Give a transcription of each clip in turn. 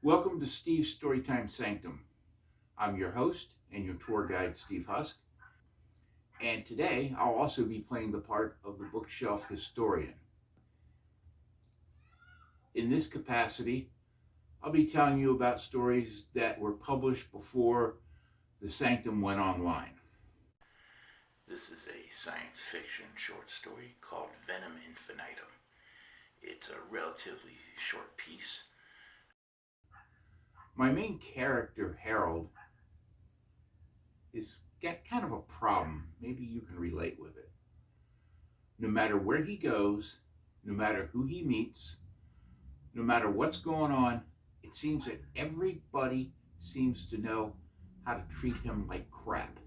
Welcome to Steve's Storytime Sanctum. I'm your host and your tour guide, Steve Husk. And today I'll also be playing the part of the bookshelf historian. In this capacity, I'll be telling you about stories that were published before the Sanctum went online. This is a science fiction short story called Venom Infinitum. It's a relatively short piece. My main character, Harold, is got kind of a problem. Maybe you can relate with it. No matter where he goes, no matter who he meets, no matter what's going on, it seems that everybody seems to know how to treat him like crap.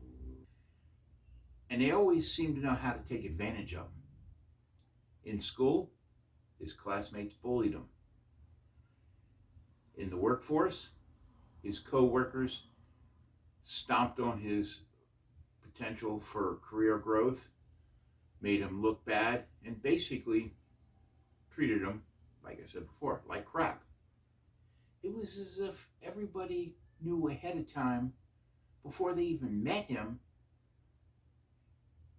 And they always seem to know how to take advantage of him. In school, his classmates bullied him. In the workforce, his co-workers stomped on his potential for career growth, made him look bad, and basically treated him, like I said before, like crap. It was as if everybody knew ahead of time, before they even met him,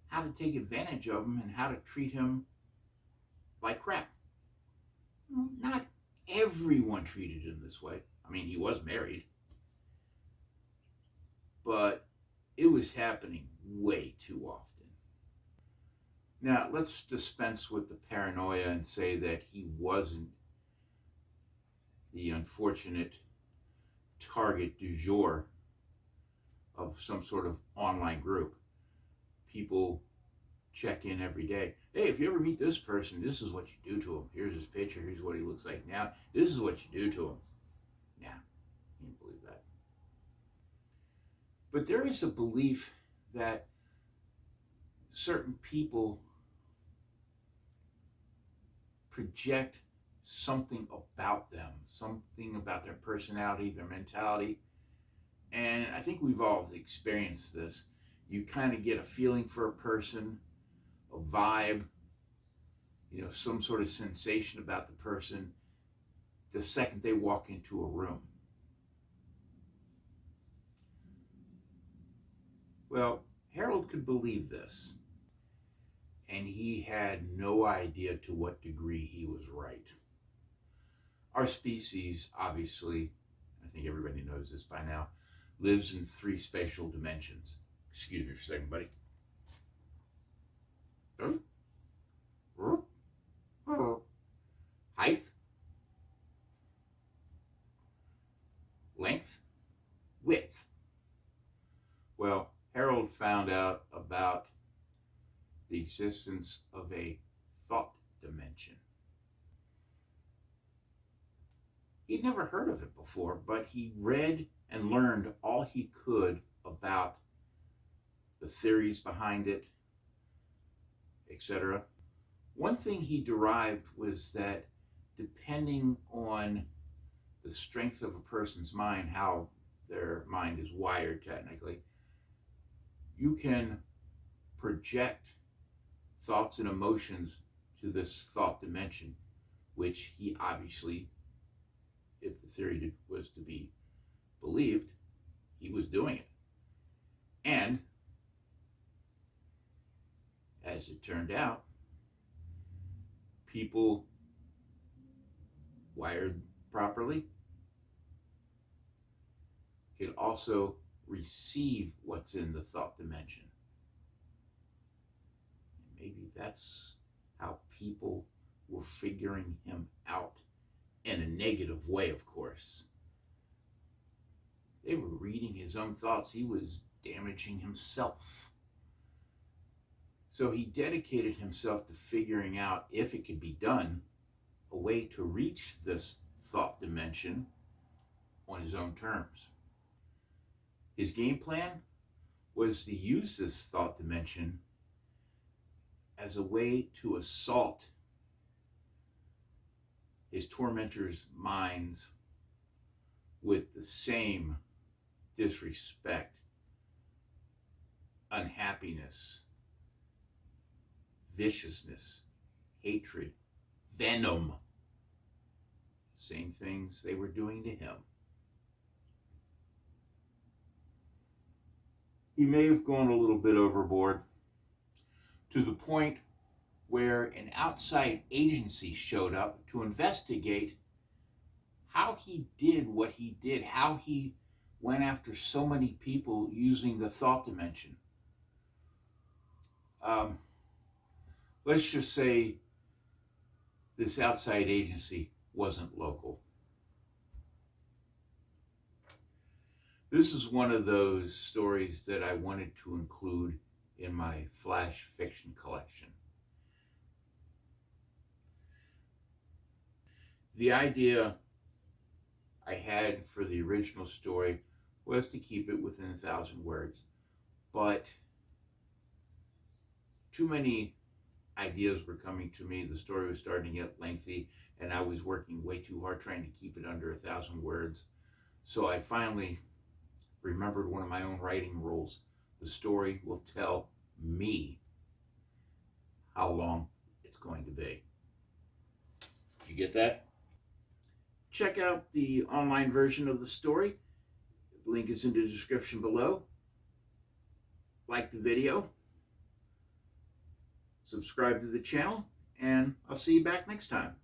how to take advantage of him and how to treat him like crap. Not everyone treated him this way. I mean, he was married. But it was happening way too often. Now, let's dispense with the paranoia and say that he wasn't the unfortunate target du jour of some sort of online group. People check in every day. Hey, if you ever meet this person, this is what you do to him. Here's his picture. Here's what he looks like now. This is what you do to him. Nah, can't believe that. But there is a belief that certain people project something about them, something about their personality, their mentality. And I think we've all experienced this. You kind of get a feeling for a person, a vibe, some sort of sensation about the person the second they walk into a room. Well, Harold could believe this, and he had no idea to what degree he was right. Our species, obviously, I think everybody knows this by now, lives in 3 spatial dimensions. Excuse me for a second, buddy. Height, length, width. Well, Harold found out about the existence of a thought dimension. He'd never heard of it before, but he read and learned all he could about the theories behind it, etc. One thing he derived was that depending on the strength of a person's mind, how their mind is wired technically, you can project thoughts and emotions to this thought dimension, which he obviously, if the theory was to be believed, he was doing it. And as it turned out, people wired properly could also receive what's in the thought dimension. And maybe that's how people were figuring him out, in a negative way, of course. They were reading his own thoughts. He was damaging himself. So he dedicated himself to figuring out, if it could be done, a way to reach this thought dimension on his own terms. His game plan was to use this thought dimension as a way to assault his tormentors' minds with the same disrespect, unhappiness, viciousness, hatred, venom. Same things they were doing to him. he may have gone a little bit overboard to the point where an outside agency showed up to investigate how he did what he did, how he went after so many people using the thought dimension. Let's just say this outside agency wasn't local. This is one of those stories that I wanted to include in my flash fiction collection. The idea I had for the original story was to keep it within 1,000 words, but too many ideas were coming to me. The story was starting to get lengthy, and I was working way too hard trying to keep it under 1,000 words. So I finally remembered one of my own writing rules. The story will tell me how long it's going to be. Did you get that? Check out the online version of the story. The link is in the description below. Like the video. Subscribe to the channel, and I'll see you back next time.